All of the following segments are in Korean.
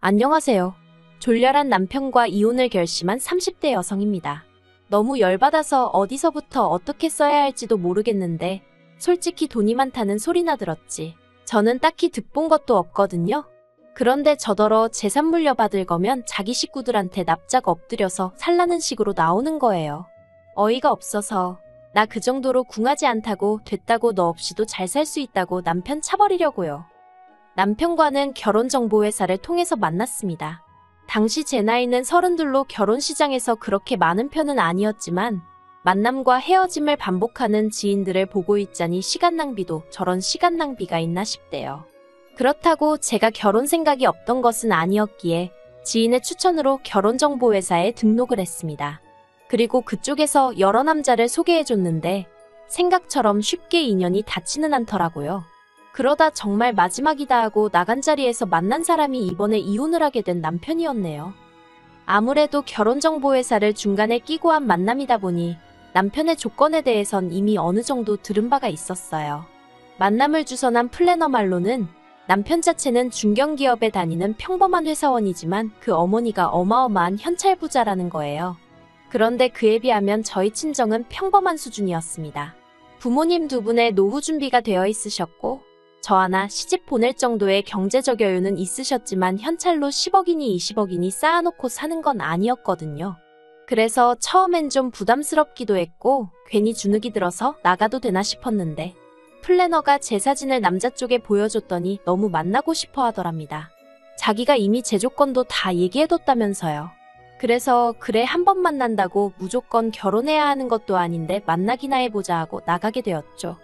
안녕하세요. 졸렬한 남편과 이혼을 결심한 30대 여성입니다. 너무 열받아서 어디서부터 어떻게 써야 할지도 모르겠는데 솔직히 돈이 많다는 소리나 들었지. 저는 딱히 득본 것도 없거든요. 그런데 저더러 재산 물려받을 거면 자기 식구들한테 납작 엎드려서 살라는 식으로 나오는 거예요. 어이가 없어서 나 그 정도로 궁하지 않다고 됐다고 너 없이도 잘 살 수 있다고 남편 차버리려고요. 남편과는 결혼정보회사를 통해서 만났습니다. 당시 제 나이는 32로 결혼시장에서 그렇게 많은 편은 아니었지만 만남과 헤어짐을 반복하는 지인들을 보고 있자니 시간 낭비도 저런 시간 낭비가 있나 싶대요. 그렇다고 제가 결혼 생각이 없던 것은 아니었기에 지인의 추천으로 결혼정보회사에 등록을 했습니다. 그리고 그쪽에서 여러 남자를 소개해줬는데 생각처럼 쉽게 인연이 닿지는 않더라고요. 그러다 정말 마지막이다 하고 나간 자리에서 만난 사람이 이번에 이혼을 하게 된 남편이었네요. 아무래도 결혼정보회사를 중간에 끼고 한 만남이다 보니 남편의 조건에 대해선 이미 어느 정도 들은 바가 있었어요. 만남을 주선한 플래너 말로는 남편 자체는 중견기업에 다니는 평범한 회사원이지만 그 어머니가 어마어마한 현찰부자라는 거예요. 그런데 그에 비하면 저희 친정은 평범한 수준이었습니다. 부모님 두 분의 노후 준비가 되어 있으셨고 저 하나 시집 보낼 정도의 경제적 여유는 있으셨지만 현찰로 10억이니 20억이니 쌓아놓고 사는 건 아니었거든요. 그래서 처음엔 좀 부담스럽기도 했고 괜히 주눅이 들어서 나가도 되나 싶었는데 플래너가 제 사진을 남자 쪽에 보여줬더니 너무 만나고 싶어 하더랍니다. 자기가 이미 제 조건도 다 얘기해뒀다면서요. 그래서 그래 한 번 만난다고 무조건 결혼해야 하는 것도 아닌데 만나기나 해보자 하고 나가게 되었죠.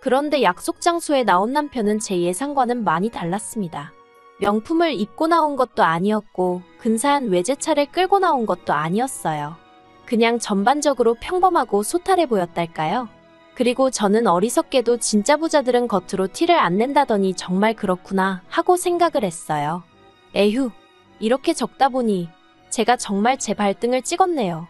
그런데 약속 장소에 나온 남편은 제 예상과는 많이 달랐습니다. 명품을 입고 나온 것도 아니었고 근사한 외제차를 끌고 나온 것도 아니었어요. 그냥 전반적으로 평범하고 소탈해 보였달까요? 그리고 저는 어리석게도 진짜 부자들은 겉으로 티를 안 낸다더니 정말 그렇구나 하고 생각을 했어요. 에휴, 이렇게 적다 보니 제가 정말 제 발등을 찍었네요.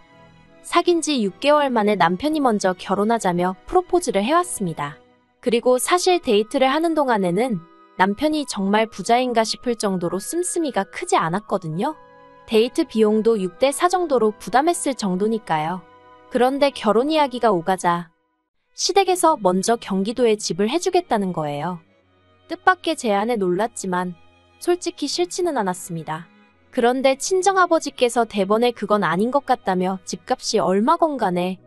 사귄 지 6개월 만에 남편이 먼저 결혼하자며 프로포즈를 해왔습니다. 그리고 사실 데이트를 하는 동안에는 남편이 정말 부자인가 싶을 정도로 씀씀이가 크지 않았거든요. 데이트 비용도 6대 4 정도로 부담했을 정도니까요. 그런데 결혼 이야기가 오가자 시댁에서 먼저 경기도에 집을 해주겠다는 거예요. 뜻밖의 제안에 놀랐지만 솔직히 싫지는 않았습니다. 그런데 친정아버지께서 대번에 그건 아닌 것 같다며 집값이 얼마건 간에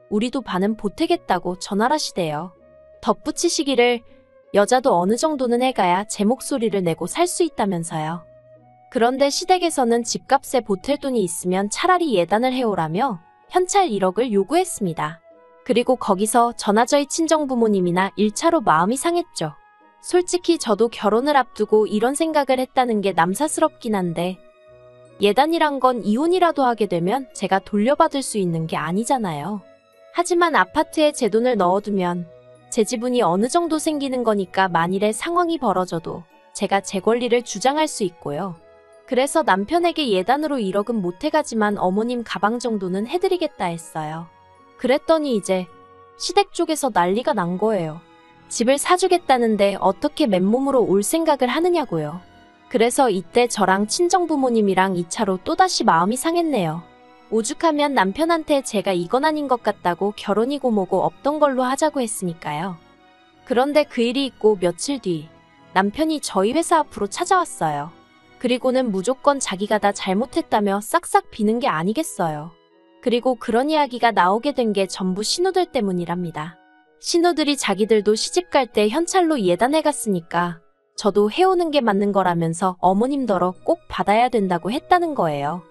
우리도 반은 보태겠다고 전화하시대요. 덧붙이시기를 여자도 어느 정도는 해가야 제 목소리를 내고 살 수 있다면서요. 그런데 시댁에서는 집값에 보탤 돈이 있으면 차라리 예단을 해오라며 현찰 1억을 요구했습니다. 그리고 거기서 전화 저희 친정부모님이나 1차로 마음이 상했죠. 솔직히 저도 결혼을 앞두고 이런 생각을 했다는 게 남사스럽긴 한데 예단이란 건 이혼이라도 하게 되면 제가 돌려받을 수 있는 게 아니잖아요. 하지만 아파트에 제 돈을 넣어두면 제 지분이 어느 정도 생기는 거니까 만일에 상황이 벌어져도 제가 제 권리를 주장할 수 있고요. 그래서 남편에게 예단으로 1억은 못 해가지만 어머님 가방 정도는 해드리겠다 했어요. 그랬더니 이제 시댁 쪽에서 난리가 난 거예요. 집을 사주겠다는데 어떻게 맨몸으로 올 생각을 하느냐고요. 그래서 이때 저랑 친정부모님이랑 2차로 또다시 마음이 상했네요. 오죽하면 남편한테 제가 이건 아닌 것 같다고 결혼이고 뭐고 없던 걸로 하자고 했으니까요. 그런데 그 일이 있고 며칠 뒤 남편이 저희 회사 앞으로 찾아왔어요. 그리고는 무조건 자기가 다 잘못했다며 싹싹 비는 게 아니겠어요. 그리고 그런 이야기가 나오게 된 게 전부 신우들 때문이랍니다. 신우들이 자기들도 시집갈 때 현찰로 예단해갔으니까 저도 해오는 게 맞는 거라면서 어머님더러 꼭 받아야 된다고 했다는 거예요.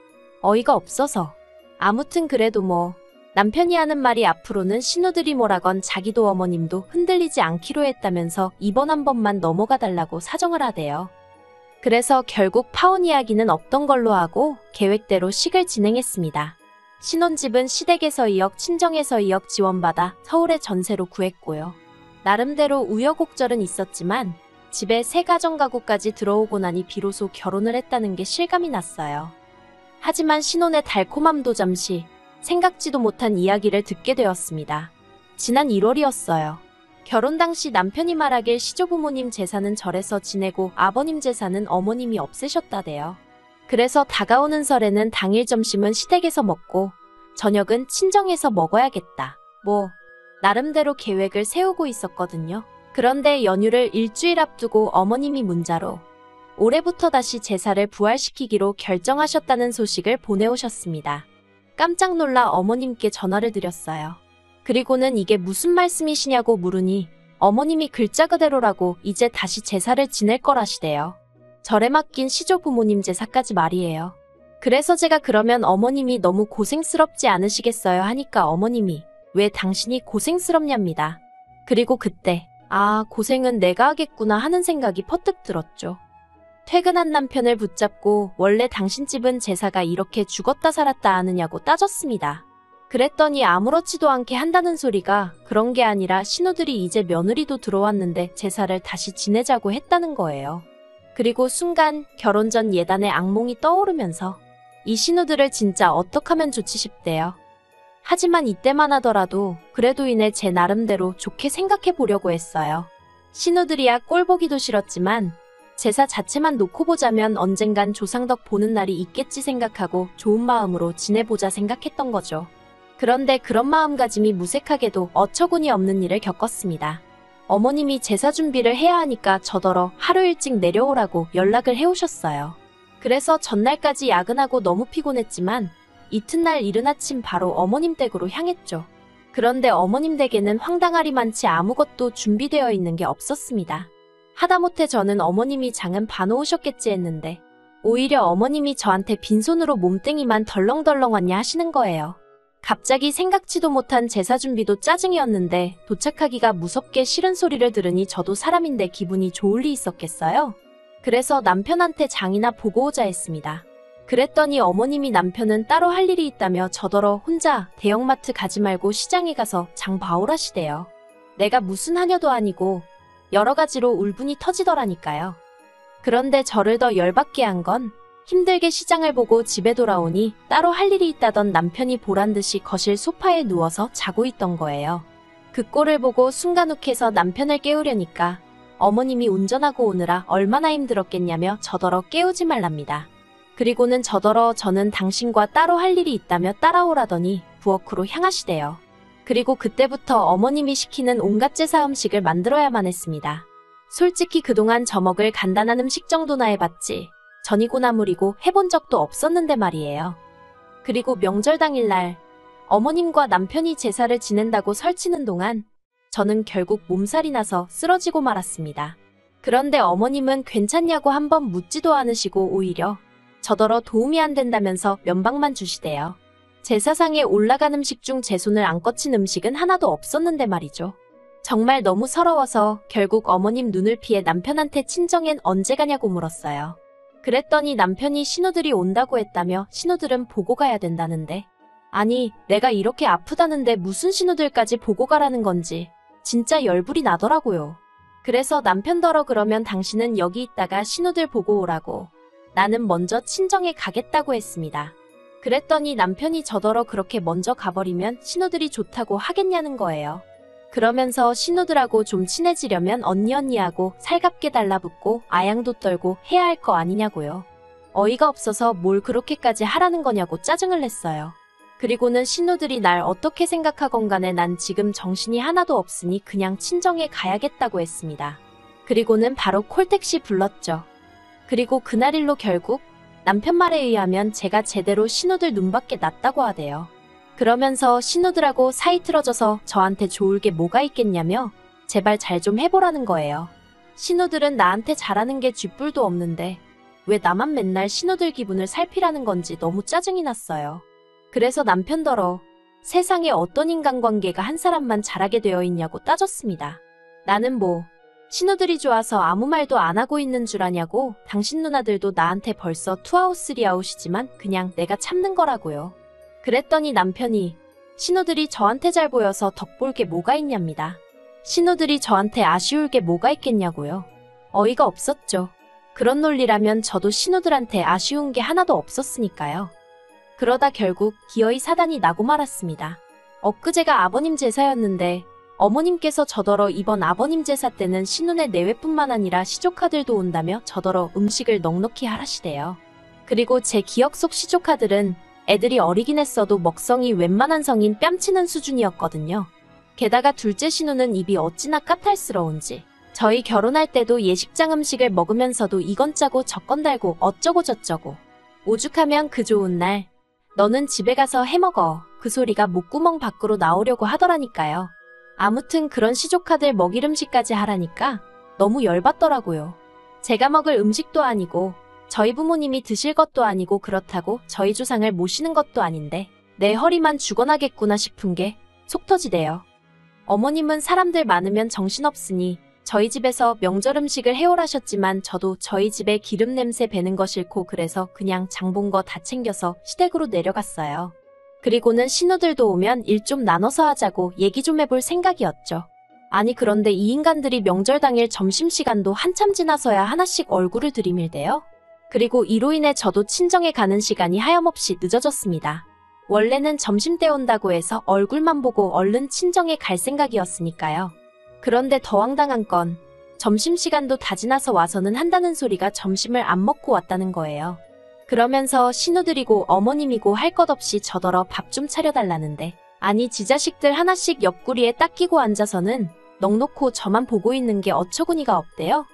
어이가 없어서. 아무튼 그래도 뭐 남편이 하는 말이 앞으로는 신우들이 뭐라건 자기도 어머님도 흔들리지 않기로 했다면서 이번 한 번만 넘어가 달라고 사정을 하대요. 그래서 결국 파혼 이야기는 없던 걸로 하고 계획대로 식을 진행했습니다. 신혼집은 시댁에서 2억, 친정에서 2억 지원받아 서울에 전세로 구했고요. 나름대로 우여곡절은 있었지만 집에 새 가정가구까지 들어오고 나니 비로소 결혼을 했다는 게 실감이 났어요. 하지만 신혼의 달콤함도 잠시 생각지도 못한 이야기를 듣게 되었습니다. 지난 1월이었어요. 결혼 당시 남편이 말하길 시조부모님 재산은 절에서 지내고 아버님 재산은 어머님이 없애셨다대요. 그래서 다가오는 설에는 당일 점심은 시댁에서 먹고 저녁은 친정에서 먹어야겠다. 나름대로 계획을 세우고 있었거든요. 그런데 연휴를 일주일 앞두고 어머님이 문자로 올해부터 다시 제사를 부활시키기로 결정하셨다는 소식을 보내오셨습니다. 깜짝 놀라 어머님께 전화를 드렸어요. 그리고는 이게 무슨 말씀이시냐고 물으니 어머님이 글자 그대로라고 이제 다시 제사를 지낼 거라시대요. 절에 맡긴 시조 부모님 제사까지 말이에요. 그래서 제가 그러면 어머님이 너무 고생스럽지 않으시겠어요 하니까 어머님이 왜 당신이 고생스럽냐입니다. 그리고 그때 고생은 내가 하겠구나 하는 생각이 퍼뜩 들었죠. 퇴근한 남편을 붙잡고 원래 당신 집은 제사가 이렇게 죽었다 살았다 하느냐고 따졌습니다. 그랬더니 아무렇지도 않게 한다는 소리가 그런 게 아니라 신우들이 이제 며느리도 들어왔는데 제사를 다시 지내자고 했다는 거예요. 그리고 순간 결혼 전 예단의 악몽이 떠오르면서 이 신우들을 진짜 어떡하면 좋지 싶대요. 하지만 이때만 하더라도 그래도 이내 제 나름대로 좋게 생각해 보려고 했어요. 신우들이야 꼴 보기도 싫었지만 제사 자체만 놓고 보자면 언젠간 조상덕 보는 날이 있겠지 생각하고 좋은 마음으로 지내보자 생각했던 거죠. 그런데 그런 마음가짐이 무색하게도 어처구니 없는 일을 겪었습니다. 어머님이 제사 준비를 해야 하니까 저더러 하루 일찍 내려오라고 연락을 해오셨어요. 그래서 전날까지 야근하고 너무 피곤했지만 이튿날 이른 아침 바로 어머님 댁으로 향했죠. 그런데 어머님 댁에는 황당하리만치 아무것도 준비되어 있는 게 없었습니다. 하다못해 저는 어머님이 장은 봐놓으셨겠지 했는데 오히려 어머님이 저한테 빈손으로 몸뚱이만 덜렁덜렁 왔냐 하시는 거예요. 갑자기 생각지도 못한 제사 준비도 짜증이었는데 도착하기가 무섭게 싫은 소리를 들으니 저도 사람인데 기분이 좋을 리 있었겠어요? 그래서 남편한테 장이나 보고 오자 했습니다. 그랬더니 어머님이 남편은 따로 할 일이 있다며 저더러 혼자 대형마트 가지 말고 시장에 가서 장 봐오라시대요. 내가 무슨 하녀도 아니고 여러 가지로 울분이 터지더라니까요. 그런데 저를 더 열받게 한 건 힘들게 시장을 보고 집에 돌아오니 따로 할 일이 있다던 남편이 보란듯이 거실 소파에 누워서 자고 있던 거예요. 그 꼴을 보고 순간 욱해서 남편을 깨우려니까 어머님이 운전하고 오느라 얼마나 힘들었겠냐며 저더러 깨우지 말랍니다. 그리고는 저더러 저는 당신과 따로 할 일이 있다며 따라오라더니 부엌으로 향하시대요. 그리고 그때부터 어머님이 시키는 온갖 제사 음식을 만들어야만 했습니다. 솔직히 그동안 저 먹을 간단한 음식 정도나 해봤지 전이고 나물이고 해본 적도 없었는데 말이에요. 그리고 명절 당일날 어머님과 남편이 제사를 지낸다고 설치는 동안 저는 결국 몸살이 나서 쓰러지고 말았습니다. 그런데 어머님은 괜찮냐고 한번 묻지도 않으시고 오히려 저더러 도움이 안 된다면서 면박만 주시대요. 제사상에 올라간 음식 중 제 손을 안 거친 음식은 하나도 없었는데 말이죠. 정말 너무 서러워서 결국 어머님 눈을 피해 남편한테 친정엔 언제 가냐고 물었어요. 그랬더니 남편이 신우들이 온다고 했다며 신우들은 보고 가야 된다는데 아니 내가 이렇게 아프다는데 무슨 신우들까지 보고 가라는 건지 진짜 열불이 나더라고요. 그래서 남편더러 그러면 당신은 여기 있다가 신우들 보고 오라고 나는 먼저 친정에 가겠다고 했습니다. 그랬더니 남편이 저더러 그렇게 먼저 가버리면 신우들이 좋다고 하겠냐는 거예요. 그러면서 신우들하고 좀 친해지려면 언니하고 살갑게 달라붙고 아양도 떨고 해야 할 거 아니냐고요. 어이가 없어서 뭘 그렇게까지 하라는 거냐고 짜증을 냈어요. 그리고는 신우들이 날 어떻게 생각하건 간에 난 지금 정신이 하나도 없으니 그냥 친정에 가야겠다고 했습니다. 그리고는 바로 콜택시 불렀죠. 그리고 그날 일로 결국 남편 말에 의하면 제가 제대로 신우들 눈밖에 났다고 하대요. 그러면서 신우들하고 사이 틀어져서 저한테 좋을 게 뭐가 있겠냐며 제발 잘 좀 해보라는 거예요. 신우들은 나한테 잘하는 게 쥐뿔도 없는데 왜 나만 맨날 신우들 기분을 살피라는 건지 너무 짜증이 났어요. 그래서 남편더러 세상에 어떤 인간관계가 한 사람만 잘하게 되어 있냐고 따졌습니다. 나는 신우들이 좋아서 아무 말도 안 하고 있는 줄 아냐고 당신 누나들도 나한테 벌써 투아웃 쓰리아웃이지만 그냥 내가 참는 거라고요. 그랬더니 남편이 신우들이 저한테 잘 보여서 덕볼 게 뭐가 있냐입니다. 신우들이 저한테 아쉬울 게 뭐가 있겠냐고요. 어이가 없었죠. 그런 논리라면 저도 신우들한테 아쉬운 게 하나도 없었으니까요. 그러다 결국 기어이 사단이 나고 말았습니다. 엊그제가 아버님 제사였는데 어머님께서 저더러 이번 아버님 제사 때는 신혼의 내외뿐만 아니라 시조카들도 온다며 저더러 음식을 넉넉히 하라시대요. 그리고 제 기억 속 시조카들은 애들이 어리긴 했어도 먹성이 웬만한 성인 뺨치는 수준이었거든요. 게다가 둘째 신우는 입이 어찌나 까탈스러운지 저희 결혼할 때도 예식장 음식을 먹으면서도 이건 짜고 저건 달고 어쩌고 저쩌고 오죽하면 그 좋은 날 너는 집에 가서 해먹어 그 소리가 목구멍 밖으로 나오려고 하더라니까요. 아무튼 그런 시조카들 먹일 음식까지 하라니까 너무 열받더라고요. 제가 먹을 음식도 아니고 저희 부모님이 드실 것도 아니고 그렇다고 저희 조상을 모시는 것도 아닌데 내 허리만 죽어나겠구나 싶은 게 속 터지대요. 어머님은 사람들 많으면 정신없으니 저희 집에서 명절 음식을 해오라셨지만 저도 저희 집에 기름 냄새 배는 거 싫고 그래서 그냥 장 본 거 다 챙겨서 시댁으로 내려갔어요. 그리고는 신우들도 오면 일 좀 나눠서 하자고 얘기 좀 해볼 생각이었죠. 아니 그런데 이 인간들이 명절 당일 점심시간도 한참 지나서야 하나씩 얼굴을 들이밀대요. 그리고 이로 인해 저도 친정에 가는 시간이 하염없이 늦어졌습니다. 원래는 점심때 온다고 해서 얼굴만 보고 얼른 친정에 갈 생각이었으니까요. 그런데 더 황당한 건 점심시간도 다 지나서 와서는 한다는 소리가 점심을 안 먹고 왔다는 거예요. 그러면서 신우들이고 어머님이고 할 것 없이 저더러 밥 좀 차려달라는데 아니 지 자식들 하나씩 옆구리에 딱 끼고 앉아서는 넋놓고 저만 보고 있는 게 어처구니가 없대요.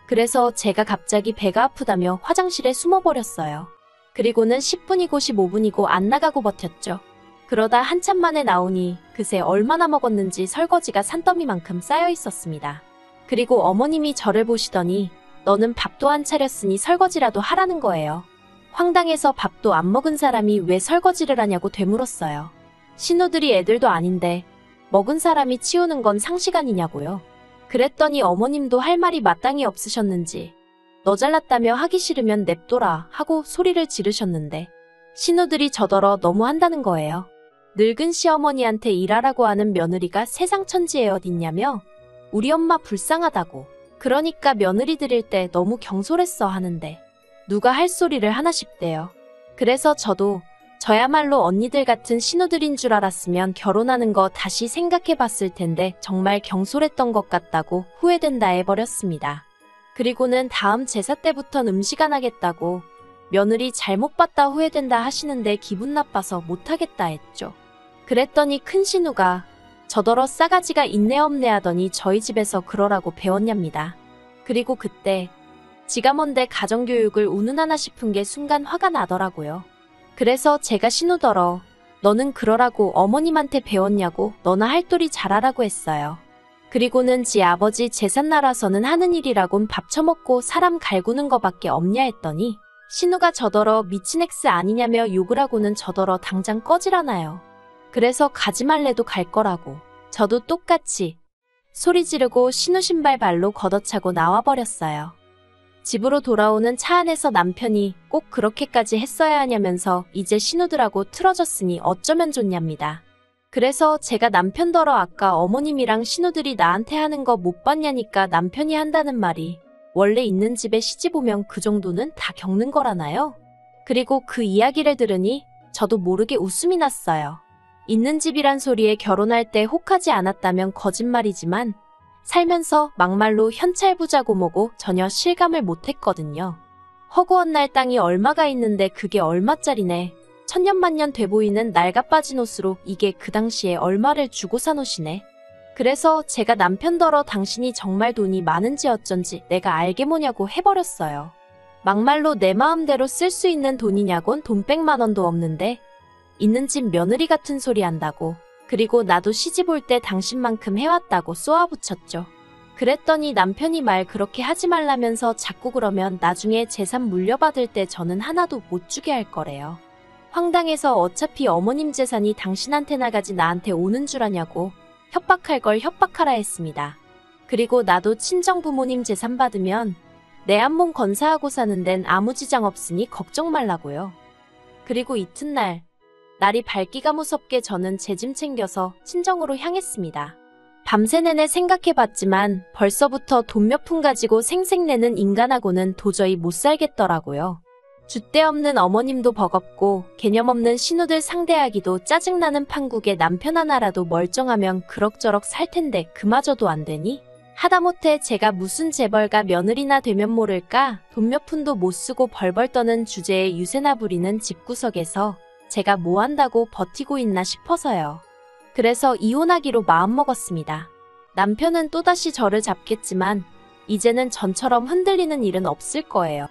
그래서 제가 갑자기 배가 아프다며 화장실에 숨어버렸어요. 그리고는 10분이고 15분이고 안 나가고 버텼죠. 그러다 한참 만에 나오니 그새 얼마나 먹었는지 설거지가 산더미만큼 쌓여 있었습니다. 그리고 어머님이 저를 보시더니 너는 밥도 안 차렸으니 설거지라도 하라는 거예요. 황당해서 밥도 안 먹은 사람이 왜 설거지를 하냐고 되물었어요. 신우들이 애들도 아닌데 먹은 사람이 치우는 건 상식 아니냐고요. 그랬더니 어머님도 할 말이 마땅히 없으셨는지 너 잘났다며 하기 싫으면 냅둬라 하고 소리를 지르셨는데 신우들이 저더러 너무 한다는 거예요. 늙은 시어머니한테 일하라고 하는 며느리가 세상 천지에 어딨냐며 우리 엄마 불쌍하다고 그러니까 며느리 들일 때 너무 경솔했어 하는데 누가 할 소리를 하나 싶대요. 그래서 저도 저야말로 언니들 같은 신우들인 줄 알았으면 결혼하는 거 다시 생각해 봤을 텐데 정말 경솔했던 것 같다고 후회된다 해버렸습니다. 그리고는 다음 제사 때부턴 음식 안 하겠다고 며느리 잘못 봤다 후회된다 하시는데 기분 나빠서 못하겠다 했죠. 그랬더니 큰 신우가 저더러 싸가지가 있네 없네 하더니 저희 집에서 그러라고 배웠냐입니다. 그리고 그때 지가 뭔데 가정교육을 운운하나 싶은 게 순간 화가 나더라고요. 그래서 제가 신우더러 너는 그러라고 어머님한테 배웠냐고 너나 할도리 잘하라고 했어요. 그리고는 지 아버지 제삿날 와서는 하는 일이라곤 밥 처먹고 사람 갈구는 거밖에 없냐 했더니 신우가 저더러 미친 엑스 아니냐며 욕을 하고는 저더러 당장 꺼지라나요. 그래서 가지 말래도 갈 거라고 저도 똑같이 소리 지르고 신우 신발 발로 걷어차고 나와버렸어요. 집으로 돌아오는 차 안에서 남편이 꼭 그렇게까지 했어야 하냐면서 이제 신우들하고 틀어졌으니 어쩌면 좋냐입니다. 그래서 제가 남편더러 아까 어머님이랑 신우들이 나한테 하는 거 못 봤냐니까 남편이 한다는 말이 원래 있는 집에 시집 오면 그 정도는 다 겪는 거라나요? 그리고 그 이야기를 들으니 저도 모르게 웃음이 났어요. 있는 집이란 소리에 결혼할 때 혹하지 않았다면 거짓말이지만 살면서 막말로 현찰부자고 뭐고 전혀 실감을 못했거든요. 허구한 날 땅이 얼마가 있는데 그게 얼마짜리네. 천년만년 돼 보이는 낡아 빠진 옷으로 이게 그 당시에 얼마를 주고 산 옷이네. 그래서 제가 남편더러 당신이 정말 돈이 많은지 어쩐지 내가 알게 뭐냐고 해버렸어요. 막말로 내 마음대로 쓸 수 있는 돈이냐곤 돈 100만 원도 없는데 있는 집 며느리 같은 소리 한다고. 그리고 나도 시집 올 때 당신만큼 해왔다고 쏘아붙였죠. 그랬더니 남편이 말 그렇게 하지 말라면서 자꾸 그러면 나중에 재산 물려받을 때 저는 하나도 못 주게 할 거래요. 황당해서 어차피 어머님 재산이 당신한테 나가지 나한테 오는 줄 아냐고 협박할 걸 협박하라 했습니다. 그리고 나도 친정 부모님 재산 받으면 내 한 몸 건사하고 사는 데는 아무 지장 없으니 걱정 말라고요. 그리고 이튿날 날이 밝기가 무섭게 저는 제 짐 챙겨서 친정으로 향했습니다. 밤새 내내 생각해봤지만 벌써부터 돈 몇 푼 가지고 생색내는 인간하고는 도저히 못 살겠더라고요. 줏대 없는 어머님도 버겁고 개념 없는 신우들 상대하기도 짜증나는 판국에 남편 하나라도 멀쩡하면 그럭저럭 살 텐데 그마저도 안 되니 하다못해 제가 무슨 재벌가 며느리나 되면 모를까 돈 몇 푼도 못 쓰고 벌벌 떠는 주제에 유세나 부리는 집구석에서 제가 뭐 한다고 버티고 있나 싶어서요. 그래서 이혼하기로 마음먹었습니다. 남편은 또다시 저를 잡겠지만 이제는 전처럼 흔들리는 일은 없을 거예요.